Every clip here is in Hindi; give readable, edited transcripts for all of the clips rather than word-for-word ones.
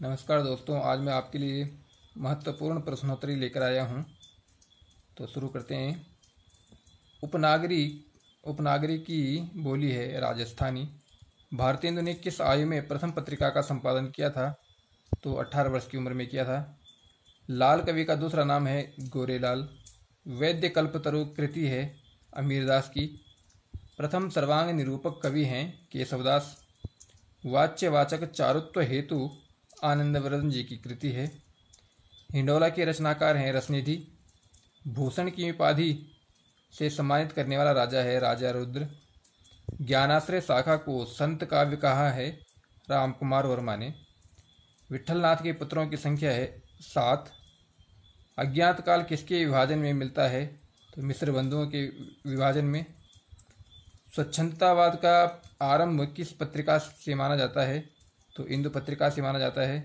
नमस्कार दोस्तों, आज मैं आपके लिए महत्वपूर्ण प्रश्नोत्तरी लेकर आया हूं। तो शुरू करते हैं। उपनागरी उपनागरी की बोली है राजस्थानी। भारतेंदु ने किस आयु में प्रथम पत्रिका का संपादन किया था? तो 18 वर्ष की उम्र में किया था। लाल कवि का दूसरा नाम है गोरेलाल। वैद्य कल्पतरु कृति है अमीरदास की। प्रथम सर्वांग निरूपक कवि हैं केशवदास। वाच्यवाचक चारुत्व हेतु आनंदवर्धन जी की कृति है। हिंडोला के रचनाकार हैं रसनिधि। भूषण की उपाधि से सम्मानित करने वाला राजा है राजा रुद्र। ज्ञानाश्रय शाखा को संत काव्य कहा है राम कुमार वर्मा ने। विट्ठलनाथ के पुत्रों की संख्या है 7। अज्ञात काल किसके विभाजन में मिलता है? तो मिस्र बंधुओं के विभाजन में। स्वच्छंदतावाद का आरंभ किस पत्रिका से माना जाता है? तो इंदु पत्रिका से माना जाता है।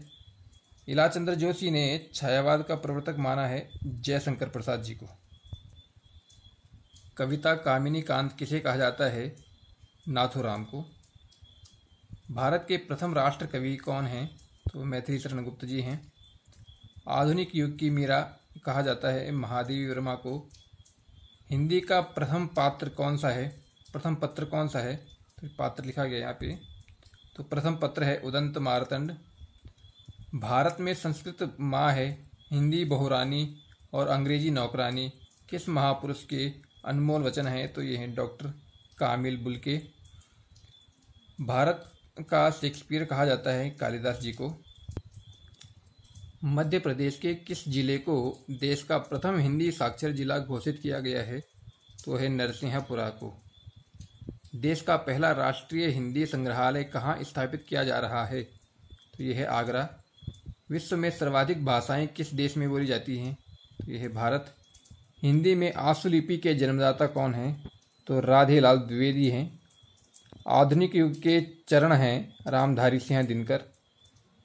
इलाचंद्र जोशी ने छायावाद का प्रवर्तक माना है जयशंकर प्रसाद जी को। कविता कामिनी कांत किसे कहा जाता है? नाथुराम को। भारत के प्रथम राष्ट्र कवि कौन हैं? तो मैथिली शरण गुप्त जी हैं। आधुनिक युग की मीरा कहा जाता है महादेवी वर्मा को। हिंदी का प्रथम पात्र कौन सा है? प्रथम पत्र कौन सा है? तो पात्र लिखा गया यहाँ पे। तो प्रथम पत्र है उदंत मारतंड। भारत में संस्कृत माँ है, हिंदी बहुरानी और अंग्रेजी नौकरानी किस महापुरुष के अनमोल वचन हैं? तो ये हैं डॉक्टर कामिल बुल्के। भारत का शेक्सपियर कहा जाता है कालिदास जी को। मध्य प्रदेश के किस जिले को देश का प्रथम हिंदी साक्षर जिला घोषित किया गया है? तो है नरसिंहपुरा को। देश का पहला राष्ट्रीय हिंदी संग्रहालय कहाँ स्थापित किया जा रहा है? तो यह है आगरा। विश्व में सर्वाधिक भाषाएं किस देश में बोली जाती हैं? तो यह है भारत। हिंदी में आशुलिपि के जन्मदाता कौन हैं? तो राधेलाल द्विवेदी हैं। आधुनिक युग के चरण हैं रामधारी सिंह दिनकर।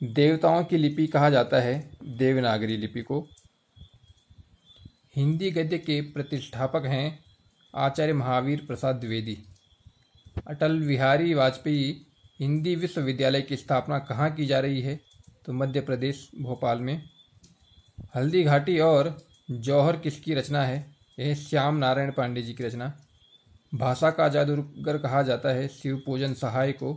देवताओं की लिपि कहा जाता है देवनागरी लिपि को। हिंदी गद्य के प्रतिष्ठापक हैं आचार्य महावीर प्रसाद द्विवेदी। अटल बिहारी वाजपेयी हिंदी विश्वविद्यालय की स्थापना कहाँ की जा रही है? तो मध्य प्रदेश भोपाल में। हल्दी घाटी और जौहर किसकी रचना है? यह श्याम नारायण पांडे जी की रचना। भाषा का जादूगर कहा जाता है शिव पूजन सहाय को।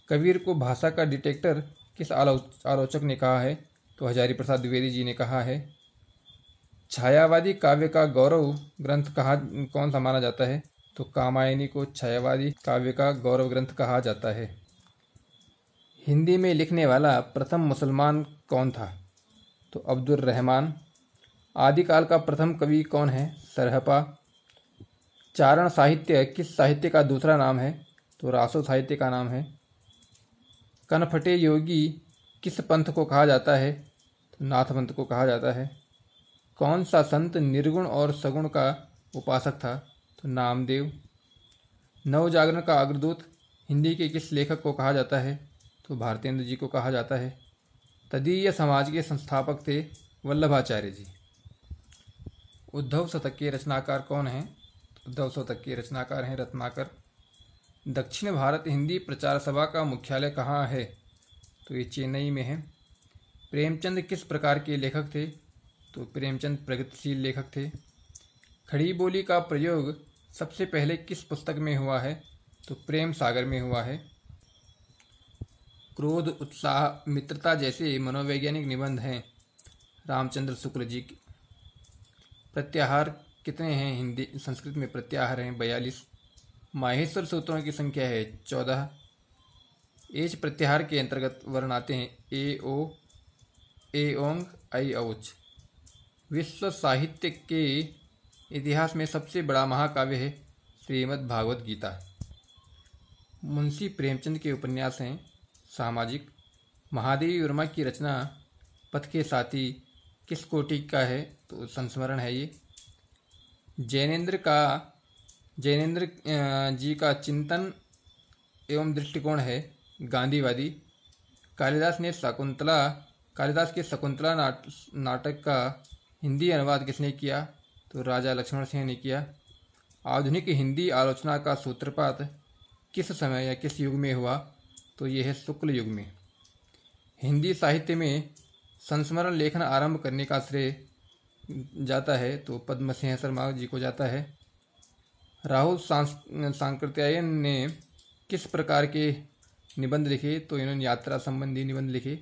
कबीर को भाषा का डिटेक्टर किस आलोचक ने कहा है? तो हजारी प्रसाद द्विवेदी जी ने कहा है। छायावादी काव्य का गौरव ग्रंथ कौन सा माना जाता है? तो कामायनी को छायावादी काव्य का गौरव ग्रंथ कहा जाता है। हिंदी में लिखने वाला प्रथम मुसलमान कौन था? तो अब्दुल रहमान। आदिकाल का प्रथम कवि कौन है? सरहपा। चारण साहित्य किस साहित्य का दूसरा नाम है? तो रासो साहित्य का नाम है। कनफटे योगी किस पंथ को कहा जाता है? तो नाथ पंथ को कहा जाता है। कौन सा संत निर्गुण और सगुण का उपासक था? तो नामदेव। नवजागरण का अग्रदूत हिंदी के किस लेखक को कहा जाता है? तो भारतेंदु जी को कहा जाता है। तदीय समाज के संस्थापक थे वल्लभाचार्य जी। उद्धव शतक के रचनाकार कौन हैं? उद्धव शतक के रचनाकार हैं रत्नाकर। दक्षिण भारत हिंदी प्रचार सभा का मुख्यालय कहाँ है? तो ये चेन्नई में है। प्रेमचंद किस प्रकार के लेखक थे? तो प्रेमचंद प्रगतिशील लेखक थे। खड़ी बोली का प्रयोग सबसे पहले किस पुस्तक में हुआ है? तो प्रेम सागर में हुआ है। क्रोध, उत्साह, मित्रता जैसे मनोवैज्ञानिक निबंध हैं रामचंद्र शुक्ल जी के। प्रत्याहार कितने हैं हिंदी संस्कृत में? प्रत्याहार हैं 42। माहेश्वर सूत्रों की संख्या है 14। एच प्रत्याहार के अंतर्गत वर्ण आते हैं ए ओ, ए ओंग, आई औच। विश्व साहित्य के इतिहास में सबसे बड़ा महाकाव्य है श्रीमद् भागवत गीता। मुंशी प्रेमचंद के उपन्यास हैं सामाजिक। महादेवी वर्मा की रचना पथ के साथी किस कोटि का है? तो संस्मरण है ये। जैनेन्द्र जी का चिंतन एवं दृष्टिकोण है गांधीवादी। कालिदास के शकुंतला नाटक का हिंदी अनुवाद किसने किया? तो राजा लक्ष्मण सिंह ने किया। आधुनिक हिंदी आलोचना का सूत्रपात किस समय या किस युग में हुआ? तो यह है शुक्ल युग में। हिंदी साहित्य में संस्मरण लेखन आरंभ करने का श्रेय जाता है तो पद्म सिंह शर्मा जी को जाता है। राहुल सांकृत्यायन ने किस प्रकार के निबंध लिखे? तो इन्होंने यात्रा संबंधी निबंध लिखे।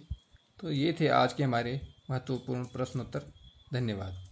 तो ये थे आज के हमारे महत्वपूर्ण प्रश्नोत्तर। धन्यवाद।